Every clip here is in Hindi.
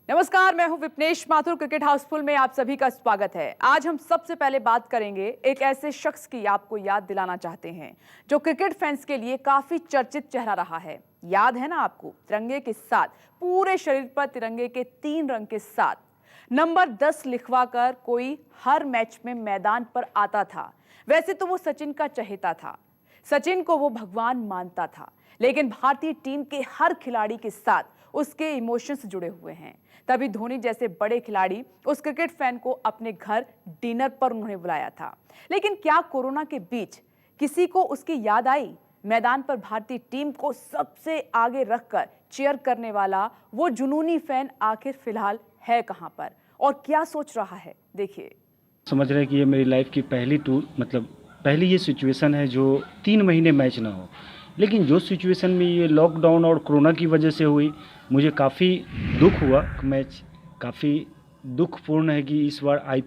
नमस्कार, मैं हूं विपनेश माथुर। क्रिकेट हाउसफुल में आप सभी का स्वागत है। आज हम सबसे पहले बात करेंगे एक ऐसे शख्स की आपको याद दिलाना चाहते हैं जो क्रिकेट फैंस के लिए काफी चर्चित चेहरा रहा है। याद है ना आपको, तिरंगे के साथ पूरे शरीर पर तिरंगे के 3 रंग के साथ नंबर 10 लिखवा कर कोई हर मैच में मैदान पर आता था। वैसे तो वो सचिन का चहेता था, सचिन को वो भगवान मानता था, लेकिन भारतीय टीम के हर खिलाड़ी के साथ उसके इमोशंस जुड़े हुए हैं। तभी धोनी जैसे बड़े खिलाड़ी उस क्रिकेट फैन को अपने घर डिनर पर उन्होंने बुलाया था। लेकिन क्या कोरोना के बीच किसी को उसकी याद आई? मैदान पर भारतीय टीम को सबसे आगे रखकर चीयर करने वाला वो जुनूनी फैन आखिर फिलहाल है कहां पर और क्या सोच रहा है, देखिए। समझ रहे हैं कि ये मेरी लाइफ की पहली टूर पहली ये सिचुएशन है जो 3 महीने मैच ना हो। लेकिन जो सिचुएशन में ये लॉकडाउन और कोरोना की वजह से हुई, मुझे काफ़ी दुख हुआ। मैच काफ़ी दुखपूर्ण है कि इस बार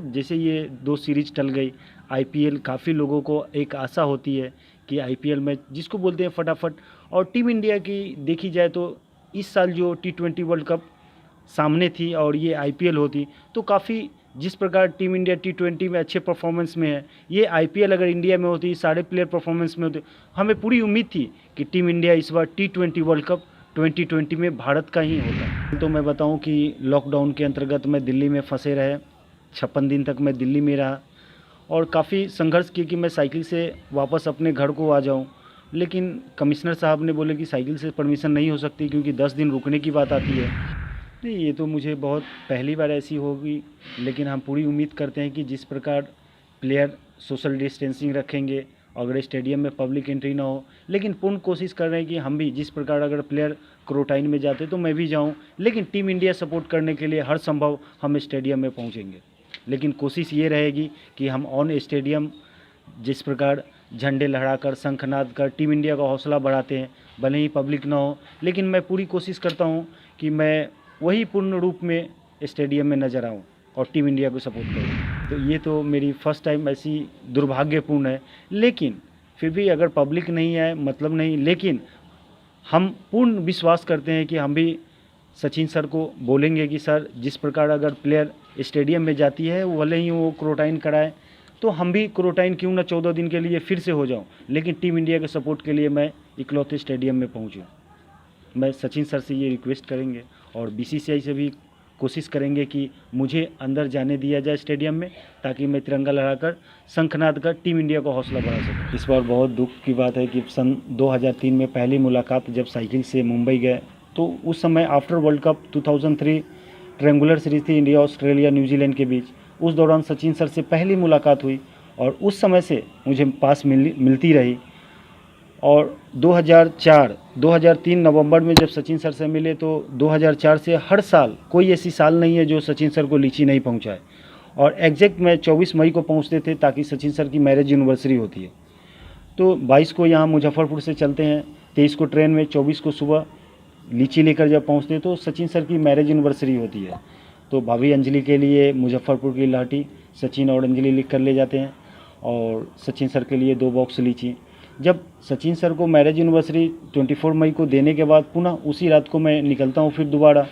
जैसे ये 2 सीरीज टल गई। आईपीएल काफ़ी लोगों को एक आशा होती है कि आईपीएल मैच जिसको बोलते हैं फटाफट। और टीम इंडिया की देखी जाए तो इस साल जो T20 वर्ल्ड कप सामने थी और ये आईपीएल होती तो काफ़ी, जिस प्रकार टीम इंडिया T20 में अच्छे परफॉर्मेंस में है, ये आईपीएल अगर इंडिया में होती, सारे प्लेयर परफॉर्मेंस में होते, हमें पूरी उम्मीद थी कि टीम इंडिया इस बार T20 वर्ल्ड कप 2020 में भारत का ही होता। तो मैं बताऊं कि लॉकडाउन के अंतर्गत मैं दिल्ली में फंसे रहे, 56 दिन तक मैं दिल्ली में रहा और काफ़ी संघर्ष किया कि मैं साइकिल से वापस अपने घर को आ जाऊँ। लेकिन कमिश्नर साहब ने बोले कि साइकिल से परमिशन नहीं हो सकती क्योंकि 10 दिन रुकने की बात आती है। नहीं, ये तो मुझे बहुत पहली बार ऐसी होगी, लेकिन हम पूरी उम्मीद करते हैं कि जिस प्रकार प्लेयर सोशल डिस्टेंसिंग रखेंगे, अगर स्टेडियम में पब्लिक एंट्री ना हो, लेकिन पूर्ण कोशिश कर रहे हैं कि हम भी जिस प्रकार अगर प्लेयर क्वारंटाइन में जाते तो मैं भी जाऊं, लेकिन टीम इंडिया सपोर्ट करने के लिए हर संभव हम स्टेडियम में पहुंचेंगे। लेकिन कोशिश ये रहेगी कि हम ऑन स्टेडियम जिस प्रकार झंडे लहराकर, शंखनाद कर टीम इंडिया का हौसला बढ़ाते हैं, भले ही पब्लिक ना हो, लेकिन मैं पूरी कोशिश करता हूँ कि मैं वही पूर्ण रूप में स्टेडियम में नज़र आऊँ और टीम इंडिया को सपोर्ट करूँ। तो ये तो मेरी फर्स्ट टाइम ऐसी दुर्भाग्यपूर्ण है, लेकिन फिर भी अगर पब्लिक नहीं आए मतलब नहीं, लेकिन हम पूर्ण विश्वास करते हैं कि हम भी सचिन सर को बोलेंगे कि सर जिस प्रकार अगर प्लेयर स्टेडियम में जाती है भले ही वो क्वारंटाइन कराए तो हम भी क्वारंटाइन क्यों ना 14 दिन के लिए फिर से हो जाऊँ, लेकिन टीम इंडिया के सपोर्ट के लिए मैं इकलौते स्टेडियम में पहुँचूँ। मैं सचिन सर से ये रिक्वेस्ट करेंगे और बीसीसीआई से भी कोशिश करेंगे कि मुझे अंदर जाने दिया जाए स्टेडियम में, ताकि मैं तिरंगा लहराकर, शंखनाद कर टीम इंडिया को हौसला बढ़ा सकूं। इस बार बहुत दुख की बात है कि सन 2003 में पहली मुलाकात जब साइकिल से मुंबई गए तो उस समय after world cup 2003 triangular series थी इंडिया, ऑस्ट्रेलिया, न्यूजीलैंड के बीच। उस दौरान सचिन सर से पहली मुलाकात हुई और उस समय से मुझे पास मिलती रही। और 2003 नवंबर में जब सचिन सर से मिले तो 2004 से हर साल कोई ऐसी साल नहीं है जो सचिन सर को लीची नहीं पहुंचाए। और एग्जैक्ट मैं 24 मई को पहुंचते थे ताकि सचिन सर की मैरिज एनिवर्सरी होती है। तो 22 को यहाँ मुजफ्फरपुर से चलते हैं, 23 को ट्रेन में, 24 को सुबह लीची लेकर जब पहुँचते तो सचिन सर की मैरिज एनिवर्सरी होती है। तो भाभी अंजलि के लिए मुजफ्फरपुर की लाठी सचिन और अंजलि लिख कर ले जाते हैं और सचिन सर के लिए 2 बॉक्स लीची। जब सचिन सर को मैरिज एनिवर्सरी 24 मई को देने के बाद पुनः उसी रात को मैं निकलता हूँ फिर दोबारा,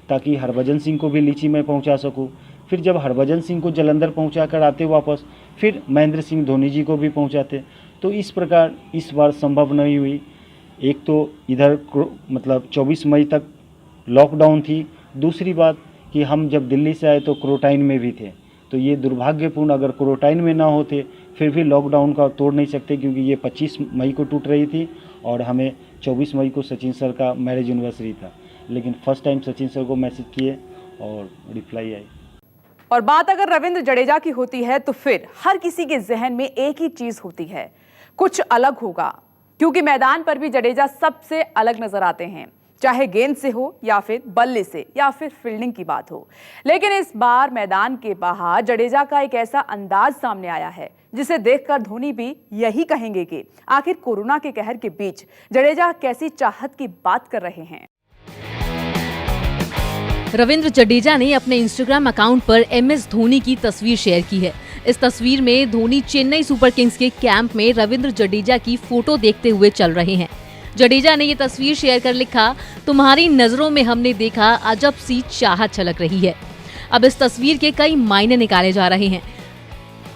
ताकि हरभजन सिंह को भी लीची में पहुँचा सकूँ। फिर जब हरभजन सिंह को जलंधर पहुँचा कर आते वापस, फिर महेंद्र सिंह धोनी जी को भी पहुँचाते। तो इस प्रकार इस बार संभव नहीं हुई। एक तो इधर 24 मई तक लॉकडाउन थी, दूसरी बात कि हम जब दिल्ली से आए तो क्वारंटाइन में भी थे। तो ये दुर्भाग्यपूर्ण, अगर क्वारंटाइन में ना होते फिर भी लॉकडाउन का तोड़ नहीं सकते, क्योंकि ये 25 मई को टूट रही थी और हमें 24 मई को सचिन सर का मैरिज एनिवर्सरी था। लेकिन फर्स्ट टाइम सचिन सर को मैसेज किए और रिप्लाई आई। और बात अगर रविंद्र जडेजा की होती है तो फिर हर किसी के जहन में एक ही चीज होती है, कुछ अलग होगा, क्योंकि मैदान पर भी जडेजा सबसे अलग नजर आते हैं, चाहे गेंद से हो या फिर बल्ले से या फिर फील्डिंग की बात हो। लेकिन इस बार मैदान के बाहर जडेजा का एक ऐसा अंदाज सामने आया है जिसे देखकर धोनी भी यही कहेंगे कि आखिर कोरोना के कहर के बीच जडेजा कैसी चाहत की बात कर रहे हैं। रविंद्र जडेजा ने अपने इंस्टाग्राम अकाउंट पर MS धोनी की तस्वीर शेयर की है। इस तस्वीर में धोनी चेन्नई सुपर किंग्स के कैंप में रविंद्र जडेजा की फोटो देखते हुए चल रहे हैं। जडेजा ने ये तस्वीर शेयर कर लिखा, तुम्हारी नजरों में हमने देखा अजब सी चाहत छलक रही है। अब इस तस्वीर के कई मायने निकाले जा रहे हैं।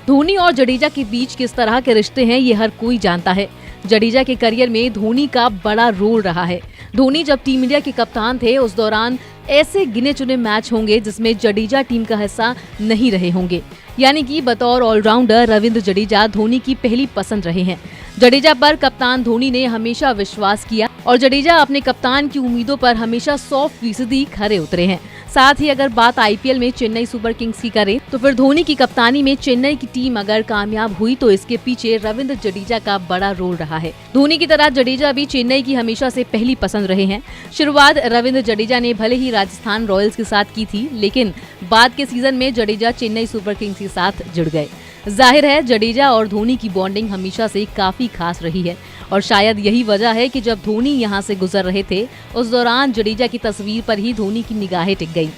धोनी और जडेजा के बीच किस तरह के रिश्ते हैं ये हर कोई जानता है। जडेजा के करियर में धोनी का बड़ा रोल रहा है। धोनी जब टीम इंडिया के कप्तान थे उस दौरान ऐसे गिने चुने मैच होंगे जिसमें जडेजा टीम का हिस्सा नहीं रहे होंगे, यानी कि बतौर ऑलराउंडर रविंद्र जडेजा धोनी की पहली पसंद रहे हैं। जडेजा पर कप्तान धोनी ने हमेशा विश्वास किया और जडेजा अपने कप्तान की उम्मीदों पर हमेशा 100% खरे उतरे हैं। साथ ही अगर बात आईपीएल में चेन्नई सुपर किंग्स की करें तो फिर धोनी की कप्तानी में चेन्नई की टीम अगर कामयाब हुई तो इसके पीछे रविंद्र जडेजा का बड़ा रोल रहा है। धोनी की तरह जडेजा भी चेन्नई की हमेशा से पहली पसंद रहे हैं। शुरुआत रविंद्र जडेजा ने भले ही राजस्थान रॉयल्स के साथ की थी, लेकिन बाद के सीजन में जडेजा चेन्नई सुपर किंग्स के साथ जुड़ गए। जाहिर है जडेजा और धोनी की बॉन्डिंग हमेशा से काफी खास रही है और शायद यही वजह है कि जब धोनी यहां से गुजर रहे थे उस दौरान जडेजा की तस्वीर पर ही धोनी की निगाहें टिक गई।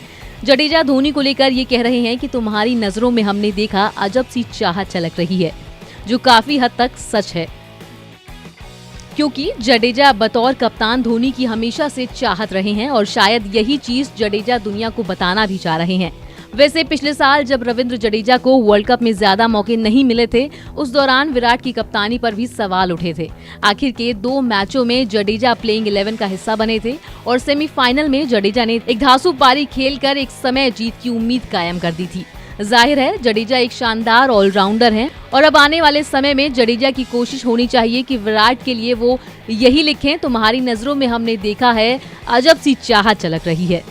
जडेजा धोनी को लेकर ये कह रहे हैं कि तुम्हारी नजरों में हमने देखा अजब सी चाहत छलक रही है, जो काफी हद तक सच है, क्योंकि जडेजा बतौर कप्तान धोनी की हमेशा से चाहत रहे हैं और शायद यही चीज जडेजा दुनिया को बताना भी चाह रहे हैं। वैसे पिछले साल जब रविंद्र जडेजा को वर्ल्ड कप में ज्यादा मौके नहीं मिले थे उस दौरान विराट की कप्तानी पर भी सवाल उठे थे। आखिर के 2 मैचों में जडेजा प्लेइंग 11 का हिस्सा बने थे और सेमीफाइनल में जडेजा ने एक धांसू पारी खेलकर एक समय जीत की उम्मीद कायम कर दी थी। जाहिर है जडेजा एक शानदार ऑलराउंडर हैं और अब आने वाले समय में जडेजा की कोशिश होनी चाहिए कि विराट के लिए वो यही लिखें, तुम्हारी नजरों में हमने देखा है अजब सी चाहत छलक रही है।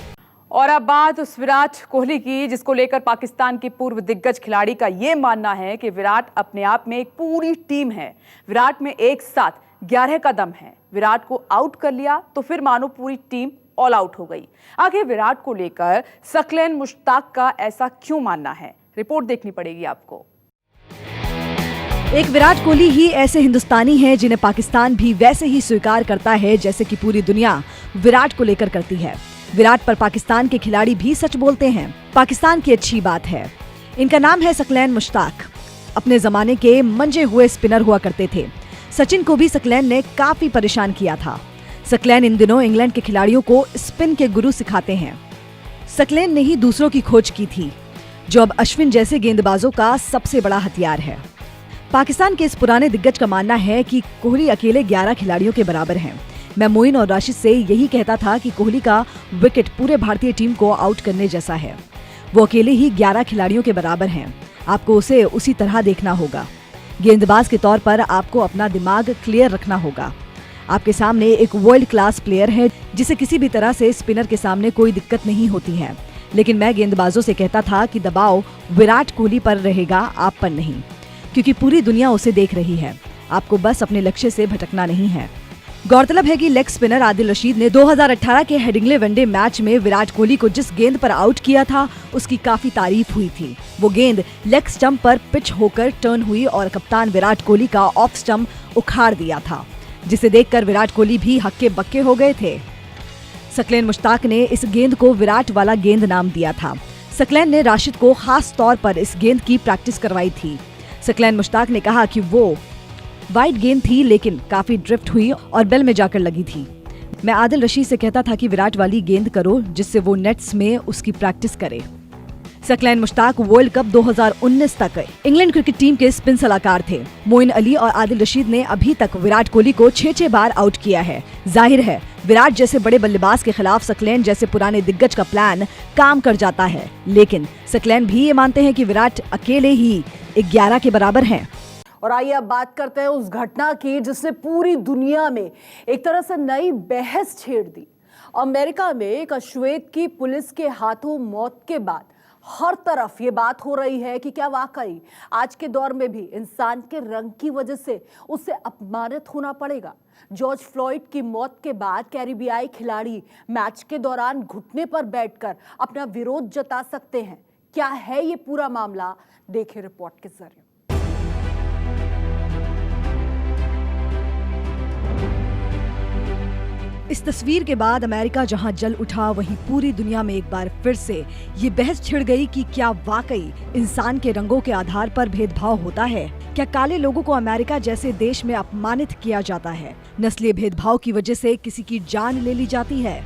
और अब बात उस विराट कोहली की जिसको लेकर पाकिस्तान के पूर्व दिग्गज खिलाड़ी का ये मानना है कि विराट अपने आप में एक पूरी टीम है। विराट में एक साथ 11 का दम है। विराट को आउट कर लिया तो फिर मानो पूरी टीम ऑल आउट हो गई। आगे विराट को लेकर सकलैन मुश्ताक का ऐसा क्यों मानना है, रिपोर्ट देखनी पड़ेगी आपको। एक विराट कोहली ही ऐसे हिंदुस्तानी हैं जिन्हें पाकिस्तान भी वैसे ही स्वीकार करता है जैसे कि पूरी दुनिया विराट को लेकर करती है। विराट पर पाकिस्तान के खिलाड़ी भी सच बोलते हैं। पाकिस्तान की अच्छी बात है। इनका नाम है सकलैन मुश्ताक। अपने जमाने के मंजे हुए स्पिनर हुआ करते थे। सचिन को भी सकलैन ने काफी परेशान किया था। सकलैन इन दिनों इंग्लैंड के खिलाड़ियों को स्पिन के गुरु सिखाते हैं। सकलैन ने ही दूसरों की खोज की थी, जो अब अश्विन जैसे गेंदबाजों का सबसे बड़ा हथियार है। पाकिस्तान के इस पुराने दिग्गज का मानना है कि कोहली अकेले 11 खिलाड़ियों के बराबर हैं। मैं मोइन और राशिद से यही कहता था कि कोहली का विकेट पूरे भारतीय टीम को आउट करने जैसा है। वो अकेले ही 11 खिलाड़ियों के बराबर हैं। आपको उसे उसी तरह देखना होगा। गेंदबाज के तौर पर आपको अपना दिमाग क्लियर रखना होगा। आपके सामने एक वर्ल्ड क्लास प्लेयर है जिसे किसी भी तरह से स्पिनर के सामने कोई दिक्कत नहीं होती है। लेकिन मैं गेंदबाजों से कहता था कि दबाव विराट कोहली पर रहेगा, आप पर नहीं, क्योंकि पूरी दुनिया उसे देख रही है। आपको बस अपने लक्ष्य से भटकना नहीं है। गौरतलब है कि लेग स्पिनर आदिल रशीद ने 2018 के हेडिंग्ले वनडे मैच में विराट कोहली को जिस गेंद पर आउट किया था उसकी काफी तारीफ हुई थी। वो गेंद लेग स्टंप पर पिच होकर टर्न हुई और कप्तान विराट कोहली का ऑफ स्टंप उखाड़ दिया था, जिसे देखकर विराट कोहली भी हक्के बक्के हो गए थे। सकलैन मुश्ताक ने इस गेंद को विराट वाला गेंद नाम दिया था। सकलैन ने राशिद को खास तौर पर इस गेंद की प्रैक्टिस करवाई थी। सकलैन मुश्ताक ने कहा कि वो वाइड गेंद थी लेकिन काफी ड्रिफ्ट हुई और बेल में जाकर लगी थी। मैं आदिल रशीद से कहता था कि विराट वाली गेंद करो जिससे वो नेट्स में उसकी प्रैक्टिस करे। सकलैन मुश्ताक वर्ल्ड कप 2019 तक इंग्लैंड क्रिकेट टीम के स्पिन सलाहकार थे। मोइन अली और आदिल रशीद ने अभी तक विराट कोहली को 6 बार आउट किया है। जाहिर है विराट जैसे बड़े बल्लेबाज के खिलाफ सकलैन जैसे पुराने दिग्गज का प्लान काम कर जाता है, लेकिन सकलैन भी ये मानते हैं कि विराट अकेले ही 11 के बराबर हैं। और आइए अब बात करते हैं उस घटना की जिसने पूरी दुनिया में एक तरह से नई बहस छेड़ दी। अमेरिका में एक अश्वेत की पुलिस के हाथों मौत के बाद हर तरफ ये बात हो रही है कि क्या वाकई आज के दौर में भी इंसान के रंग की वजह से उसे अपमानित होना पड़ेगा। जॉर्ज फ्लॉयड की मौत के बाद कैरिबियाई खिलाड़ी मैच के दौरान घुटने पर बैठकर अपना विरोध जता सकते हैं। क्या है ये पूरा मामला, देखें रिपोर्ट के जरिए। इस तस्वीर के बाद अमेरिका जहां जल उठा, वहीं पूरी दुनिया में एक बार फिर से ये बहस छिड़ गई कि क्या वाकई इंसान के रंगों के आधार पर भेदभाव होता है। क्या काले लोगों को अमेरिका जैसे देश में अपमानित किया जाता है? नस्लीय भेदभाव की वजह से किसी की जान ले ली जाती है?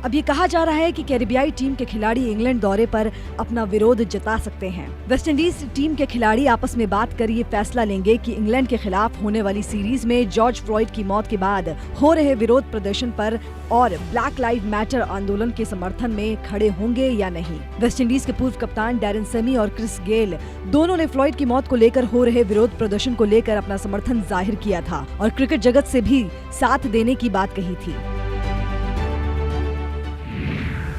अब ये कहा जा रहा है कि कैरिबियाई टीम के खिलाड़ी इंग्लैंड दौरे पर अपना विरोध जता सकते हैं। वेस्टइंडीज टीम के खिलाड़ी आपस में बात कर ये फैसला लेंगे कि इंग्लैंड के खिलाफ होने वाली सीरीज में जॉर्ज फ्लॉयड की मौत के बाद हो रहे विरोध प्रदर्शन पर और ब्लैक लाइव मैटर आंदोलन के समर्थन में खड़े होंगे या नहीं। वेस्टइंडीज के पूर्व कप्तान डैरेन सेमी और क्रिस गेल दोनों ने फ्लॉयड की मौत को लेकर हो रहे विरोध प्रदर्शन को लेकर अपना समर्थन जाहिर किया था और क्रिकेट जगत से भी साथ देने की बात कही थी।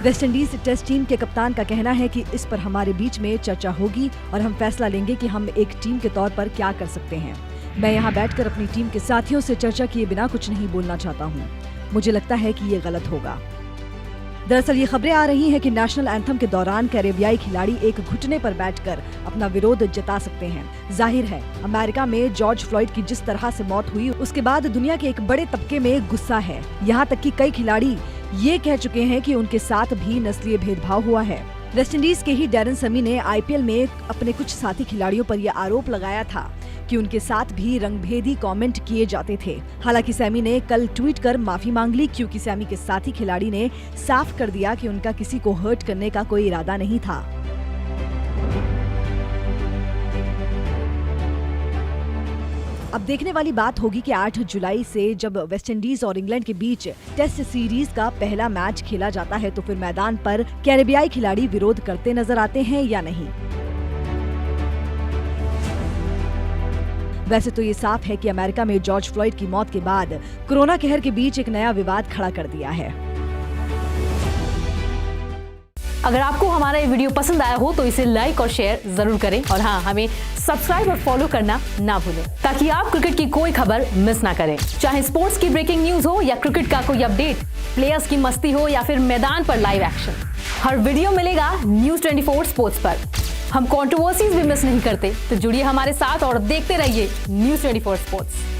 वेस्टइंडीज टेस्ट टीम के कप्तान का कहना है कि इस पर हमारे बीच में चर्चा होगी और हम फैसला लेंगे कि हम एक टीम के तौर पर क्या कर सकते हैं। मैं यहाँ बैठकर अपनी टीम के साथियों से चर्चा किए बिना कुछ नहीं बोलना चाहता हूँ। मुझे लगता है कि ये गलत होगा। दरअसल ये खबरें आ रही हैं कि नेशनल एंथम के दौरान कैरेबियाई खिलाड़ी एक घुटने पर बैठकर अपना विरोध जता सकते हैं। जाहिर है अमेरिका में जॉर्ज फ्लॉयड की जिस तरह से मौत हुई उसके बाद दुनिया के एक बड़े तबके में गुस्सा है। यहाँ तक कि कई खिलाड़ी ये कह चुके हैं कि उनके साथ भी नस्लीय भेदभाव हुआ है। वेस्टइंडीज के ही डैरेन सेमी ने आईपीएल में अपने कुछ साथी खिलाड़ियों पर यह आरोप लगाया था कि उनके साथ भी रंगभेदी कमेंट किए जाते थे। हालांकि सैमी ने कल ट्वीट कर माफी मांग ली क्योंकि सैमी के साथी खिलाड़ी ने साफ कर दिया कि उनका किसी को हर्ट करने का कोई इरादा नहीं था। अब देखने वाली बात होगी कि 8 जुलाई से जब वेस्टइंडीज और इंग्लैंड के बीच टेस्ट सीरीज का पहला मैच खेला जाता है तो फिर मैदान पर कैरेबियाई खिलाड़ी विरोध करते नजर आते हैं या नहीं। वैसे तो ये साफ है कि अमेरिका में जॉर्ज फ्लॉयड की मौत के बाद कोरोना कहर के बीच एक नया विवाद खड़ा कर दिया है। अगर आपको हमारा ये वीडियो पसंद आया हो तो इसे लाइक और शेयर जरूर करें और हाँ, हमें सब्सक्राइब और फॉलो करना ना भूलें ताकि आप क्रिकेट की कोई खबर मिस ना करें। चाहे स्पोर्ट्स की ब्रेकिंग न्यूज हो या क्रिकेट का कोई अपडेट, प्लेयर्स की मस्ती हो या फिर मैदान पर लाइव एक्शन, हर वीडियो मिलेगा न्यूज़ 24 स्पोर्ट्स पर। हम कंट्रोवर्सीज भी मिस नहीं करते, तो जुड़िए हमारे साथ और देखते रहिए न्यूज़ 24 स्पोर्ट्स।